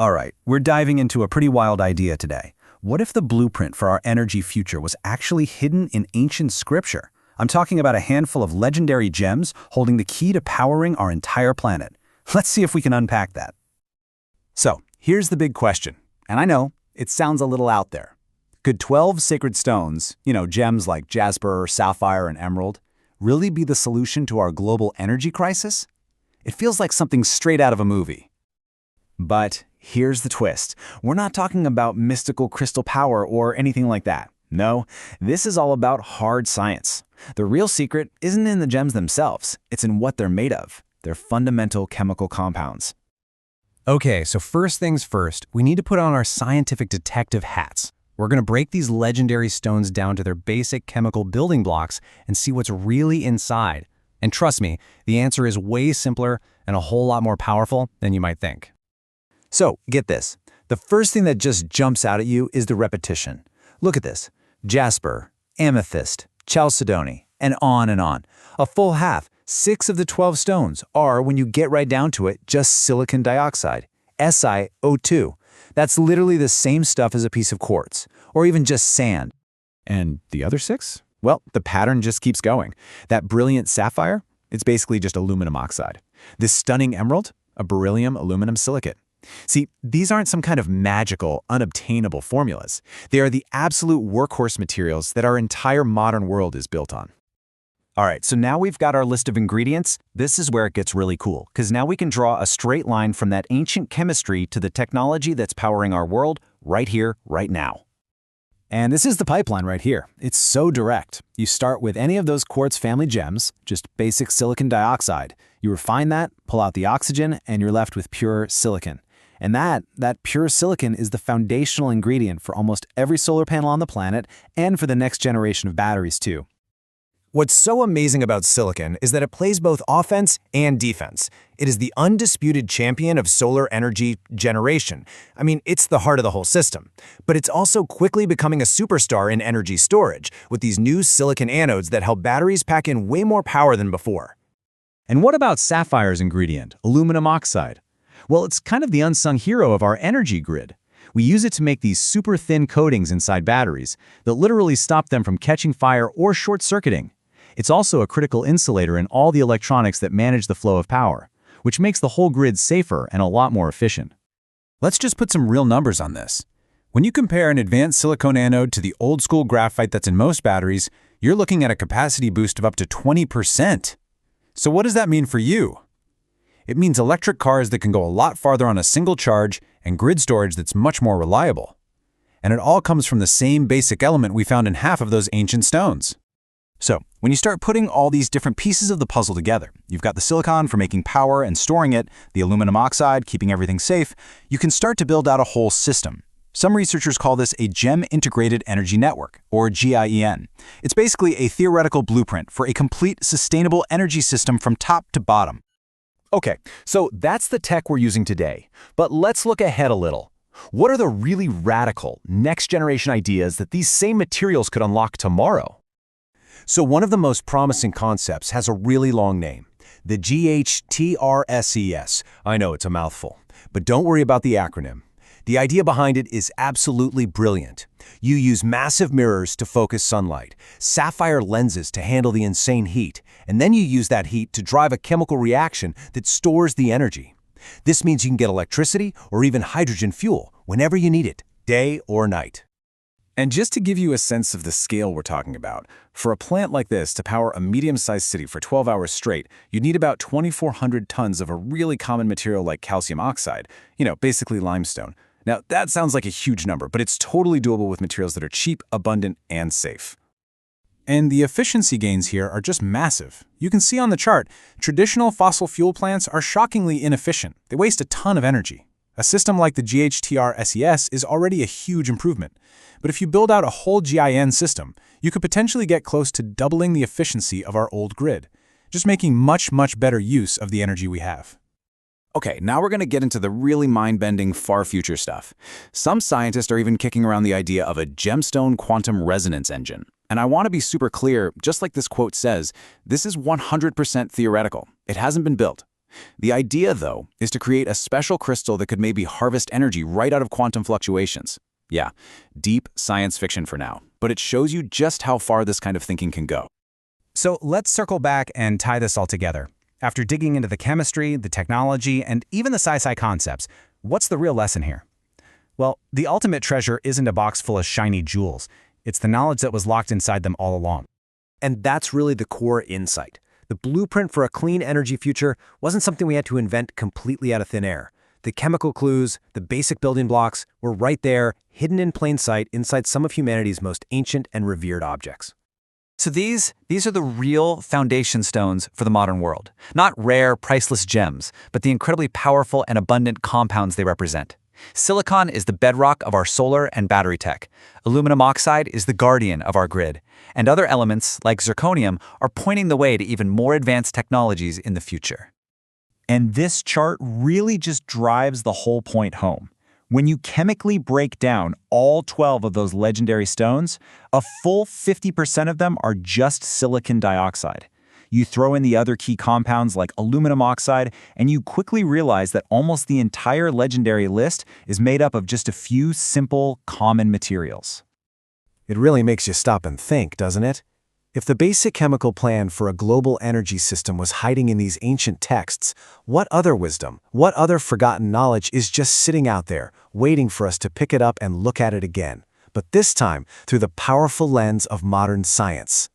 All right, we're diving into a pretty wild idea today. What if the blueprint for our energy future was actually hidden in ancient scripture? I'm talking about a handful of legendary gems holding the key to powering our entire planet. Let's see if we can unpack that. So, here's the big question. And I know, it sounds a little out there. Could 12 sacred stones, gems like jasper, sapphire, and emerald, really be the solution to our global energy crisis? It feels like something straight out of a movie. But here's the twist. We're not talking about mystical crystal power or anything like that. No, this is all about hard science. The real secret isn't in the gems themselves. It's in what they're made of, their fundamental chemical compounds. Okay, so first things first, we need to put on our scientific detective hats. We're going to break these legendary stones down to their basic chemical building blocks and see what's really inside. And trust me, the answer is way simpler and a whole lot more powerful than you might think. So, get this. The first thing that just jumps out at you is the repetition. Look at this. Jasper, amethyst, chalcedony, and on and on. A full half, 6 of the 12 stones are, when you get right down to it, just silicon dioxide, SiO2. That's literally the same stuff as a piece of quartz, or even just sand. And the other 6? Well, the pattern just keeps going. That brilliant sapphire, it's basically just aluminum oxide. This stunning emerald, a beryllium aluminum silicate. See, these aren't some kind of magical, unobtainable formulas. They are the absolute workhorse materials that our entire modern world is built on. All right, so now we've got our list of ingredients. This is where it gets really cool, because now we can draw a straight line from that ancient chemistry to the technology that's powering our world right here, right now. And this is the pipeline right here. It's so direct. You start with any of those quartz family gems, just basic silicon dioxide. You refine that, pull out the oxygen, and you're left with pure silicon. And that pure silicon is the foundational ingredient for almost every solar panel on the planet and for the next generation of batteries too. What's so amazing about silicon is that it plays both offense and defense. It is the undisputed champion of solar energy generation. I mean, it's the heart of the whole system. But it's also quickly becoming a superstar in energy storage, with these new silicon anodes that help batteries pack in way more power than before. And what about sapphire's ingredient, aluminum oxide? Well, it's kind of the unsung hero of our energy grid. We use it to make these super thin coatings inside batteries that literally stop them from catching fire or short-circuiting. It's also a critical insulator in all the electronics that manage the flow of power, which makes the whole grid safer and a lot more efficient. Let's just put some real numbers on this. When you compare an advanced silicone anode to the old-school graphite that's in most batteries, you're looking at a capacity boost of up to 20%. So what does that mean for you? It means electric cars that can go a lot farther on a single charge and grid storage that's much more reliable. And it all comes from the same basic element we found in half of those ancient stones. So, when you start putting all these different pieces of the puzzle together, you've got the silicon for making power and storing it, the aluminum oxide keeping everything safe, you can start to build out a whole system. Some researchers call this a Gem Integrated Energy Network, or GIEN. It's basically a theoretical blueprint for a complete sustainable energy system from top to bottom. Okay, so that's the tech we're using today. But let's look ahead a little. What are the really radical, next-generation ideas that these same materials could unlock tomorrow? So one of the most promising concepts has a really long name, the GHTRSES. I know it's a mouthful, but don't worry about the acronym. The idea behind it is absolutely brilliant. You use massive mirrors to focus sunlight, sapphire lenses to handle the insane heat, and then you use that heat to drive a chemical reaction that stores the energy. This means you can get electricity or even hydrogen fuel whenever you need it, day or night. And just to give you a sense of the scale we're talking about, for a plant like this to power a medium-sized city for 12 hours straight, you'd need about 2,400 tons of a really common material like calcium oxide, basically limestone. Now, that sounds like a huge number, but it's totally doable with materials that are cheap, abundant, and safe. And the efficiency gains here are just massive. You can see on the chart, traditional fossil fuel plants are shockingly inefficient. They waste a ton of energy. A system like the GHTRSES is already a huge improvement. But if you build out a whole GIN system, you could potentially get close to doubling the efficiency of our old grid, just making much, much better use of the energy we have. Okay, now we're going to get into the really mind-bending far future stuff. Some scientists are even kicking around the idea of a gemstone quantum resonance engine. And I want to be super clear, just like this quote says, this is 100% theoretical. It hasn't been built. The idea, though, is to create a special crystal that could maybe harvest energy right out of quantum fluctuations. Yeah, deep science fiction for now, but it shows you just how far this kind of thinking can go. So let's circle back and tie this all together. After digging into the chemistry, the technology, and even the sci-fi concepts, what's the real lesson here? Well, the ultimate treasure isn't a box full of shiny jewels. It's the knowledge that was locked inside them all along. And that's really the core insight. The blueprint for a clean energy future wasn't something we had to invent completely out of thin air. The chemical clues, the basic building blocks, were right there, hidden in plain sight inside some of humanity's most ancient and revered objects. So these are the real foundation stones for the modern world. Not rare, priceless gems, but the incredibly powerful and abundant compounds they represent. Silicon is the bedrock of our solar and battery tech. Aluminum oxide is the guardian of our grid. And other elements, like zirconium, are pointing the way to even more advanced technologies in the future. And this chart really just drives the whole point home. When you chemically break down all 12 of those legendary stones, a full 50% of them are just silicon dioxide. You throw in the other key compounds like aluminum oxide, and you quickly realize that almost the entire legendary list is made up of just a few simple, common materials. It really makes you stop and think, doesn't it? If the basic chemical plan for a global energy system was hiding in these ancient texts, what other wisdom, what other forgotten knowledge is just sitting out there, waiting for us to pick it up and look at it again, but this time through the powerful lens of modern science?